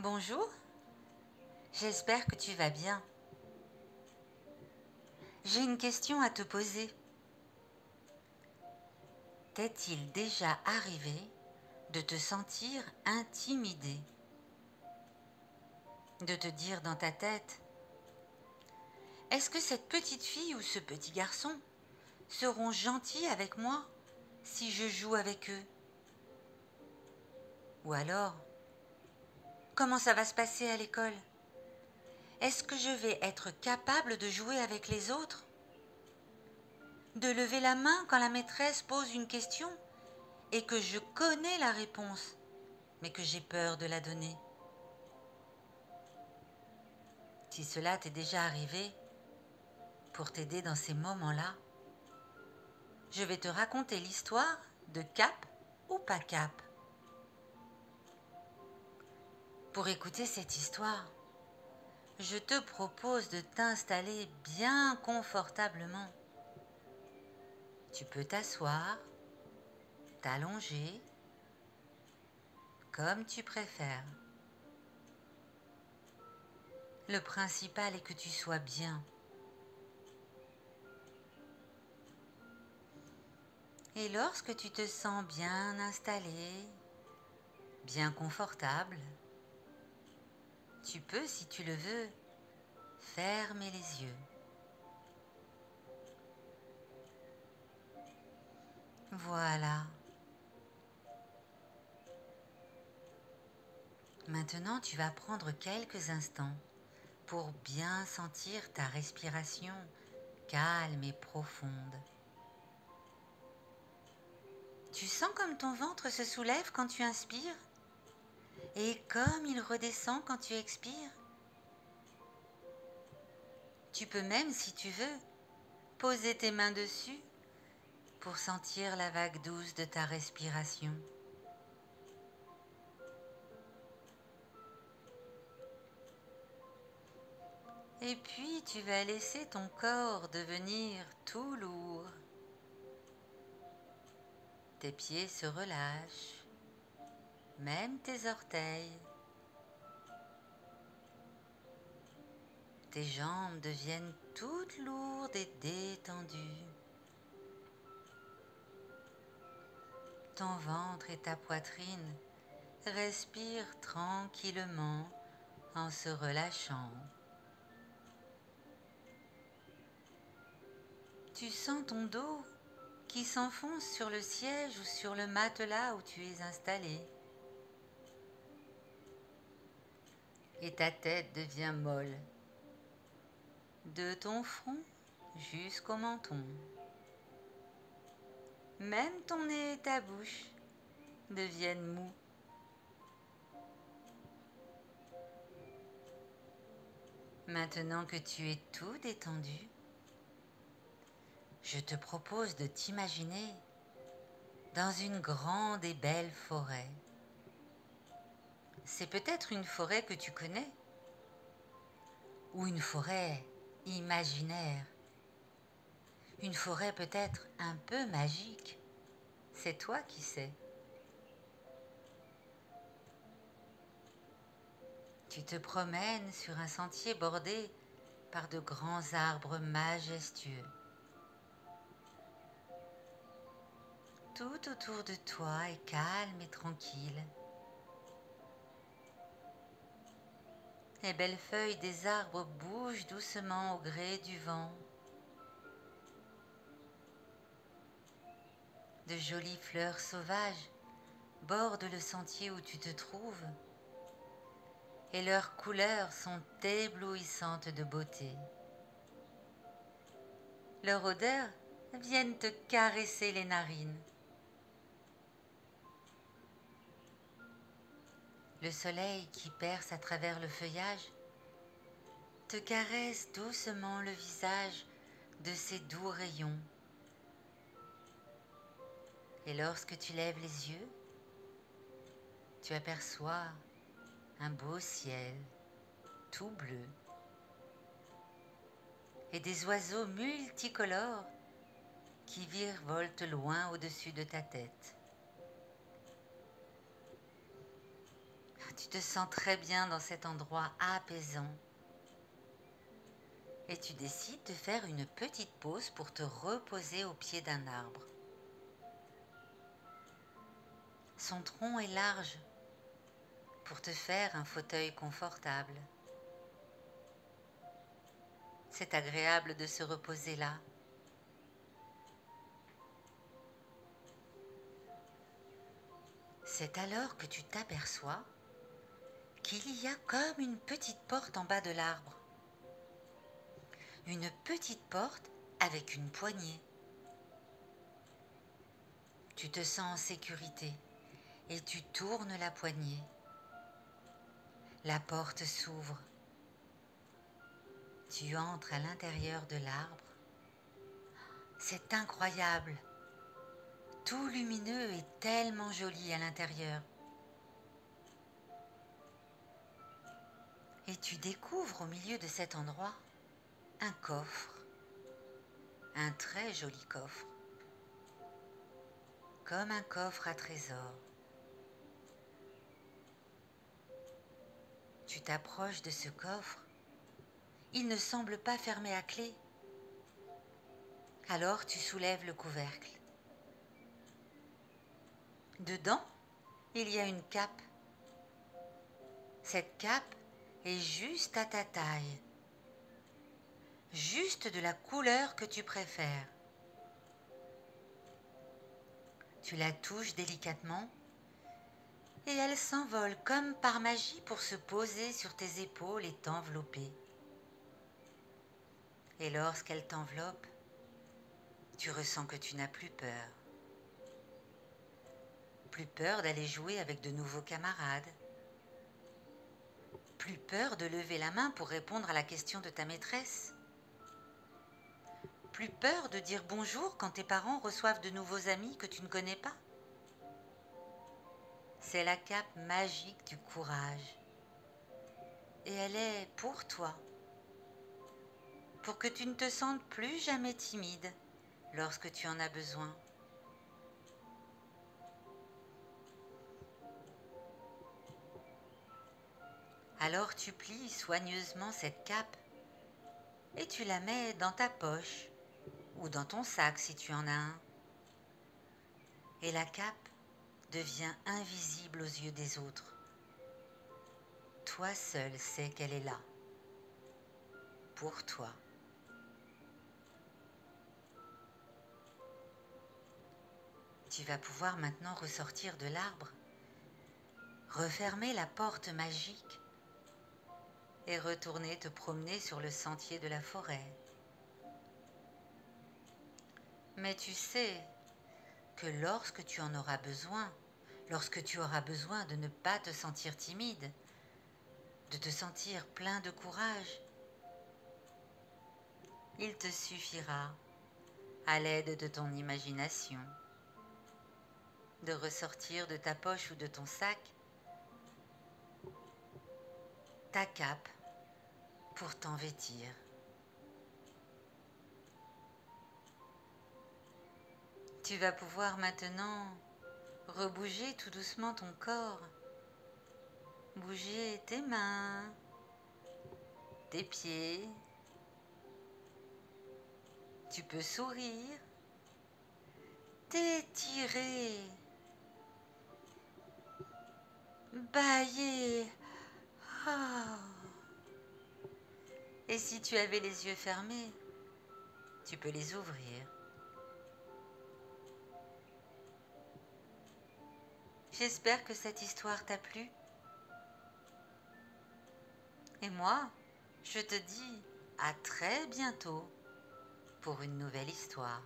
Bonjour, j'espère que tu vas bien. J'ai une question à te poser. T'est-il déjà arrivé de te sentir intimidé? De te dire dans ta tête, est-ce que cette petite fille ou ce petit garçon seront gentils avec moi si je joue avec eux? Ou alors, comment ça va se passer à l'école? Est-ce que je vais être capable de jouer avec les autres? De lever la main quand la maîtresse pose une question et que je connais la réponse, mais que j'ai peur de la donner. Si cela t'est déjà arrivé, pour t'aider dans ces moments-là, je vais te raconter l'histoire de Cap ou pas Cap. Pour écouter cette histoire, je te propose de t'installer bien confortablement. Tu peux t'asseoir, t'allonger, comme tu préfères. Le principal est que tu sois bien. Et lorsque tu te sens bien installé, bien confortable, tu peux, si tu le veux, fermer les yeux. Voilà. Maintenant, tu vas prendre quelques instants pour bien sentir ta respiration calme et profonde. Tu sens comme ton ventre se soulève quand tu inspires et comme il redescend quand tu expires. Tu peux même, si tu veux, poser tes mains dessus pour sentir la vague douce de ta respiration. Et puis tu vas laisser ton corps devenir tout lourd. Tes pieds se relâchent, même tes orteils. Tes jambes deviennent toutes lourdes et détendues. Ton ventre et ta poitrine respirent tranquillement en se relâchant. Tu sens ton dos qui s'enfonce sur le siège ou sur le matelas où tu es installé. Et ta tête devient molle, de ton front jusqu'au menton. Même ton nez et ta bouche deviennent mous. Maintenant que tu es tout détendu, je te propose de t'imaginer dans une grande et belle forêt. C'est peut-être une forêt que tu connais ou une forêt imaginaire. Une forêt peut-être un peu magique. C'est toi qui sais. Tu te promènes sur un sentier bordé par de grands arbres majestueux. Tout autour de toi est calme et tranquille. Les belles feuilles des arbres bougent doucement au gré du vent. De jolies fleurs sauvages bordent le sentier où tu te trouves et leurs couleurs sont éblouissantes de beauté. Leur odeur viennent te caresser les narines. Le soleil qui perce à travers le feuillage te caresse doucement le visage de ses doux rayons. Et lorsque tu lèves les yeux, tu aperçois un beau ciel tout bleu et des oiseaux multicolores qui virevoltent loin au-dessus de ta tête. tu te sens très bien dans cet endroit apaisant. Et tu décides de faire une petite pause pour te reposer au pied d'un arbre. Son tronc est large pour te faire un fauteuil confortable. C'est agréable de se reposer là. C'est alors que tu t'aperçois qu'il y a comme une petite porte en bas de l'arbre. Une petite porte avec une poignée. Tu te sens en sécurité et tu tournes la poignée. La porte s'ouvre. Tu entres à l'intérieur de l'arbre. C'est incroyable. Tout lumineux et tellement joli à l'intérieur. Et tu découvres au milieu de cet endroit un coffre. Un très joli coffre. Comme un coffre à trésor. Tu t'approches de ce coffre. Il ne semble pas fermé à clé. Alors tu soulèves le couvercle. Dedans, il y a une cape. Cette cape est juste à ta taille. Juste de la couleur que tu préfères. Tu la touches délicatement et elle s'envole comme par magie pour se poser sur tes épaules et t'envelopper. Et lorsqu'elle t'enveloppe, tu ressens que tu n'as plus peur. Plus peur d'aller jouer avec de nouveaux camarades. Plus peur de lever la main pour répondre à la question de ta maîtresse. Plus peur de dire bonjour quand tes parents reçoivent de nouveaux amis que tu ne connais pas. C'est la cape magique du courage. Et elle est pour toi. Pour que tu ne te sentes plus jamais timide lorsque tu en as besoin. Alors tu plies soigneusement cette cape et tu la mets dans ta poche ou dans ton sac si tu en as un. Et la cape devient invisible aux yeux des autres. Toi seul sais qu'elle est là, pour toi. Tu vas pouvoir maintenant ressortir de l'arbre, refermer la porte magique et retourner te promener sur le sentier de la forêt. Mais tu sais que lorsque tu en auras besoin, lorsque tu auras besoin de ne pas te sentir timide, de te sentir plein de courage, il te suffira, à l'aide de ton imagination, de ressortir de ta poche ou de ton sac ta cape pour t'en vêtir. Tu vas pouvoir maintenant rebouger tout doucement ton corps, bouger tes mains, tes pieds. Tu peux sourire, t'étirer, bâiller. Ah. Et si tu avais les yeux fermés, tu peux les ouvrir. J'espère que cette histoire t'a plu. Et moi, je te dis à très bientôt pour une nouvelle histoire.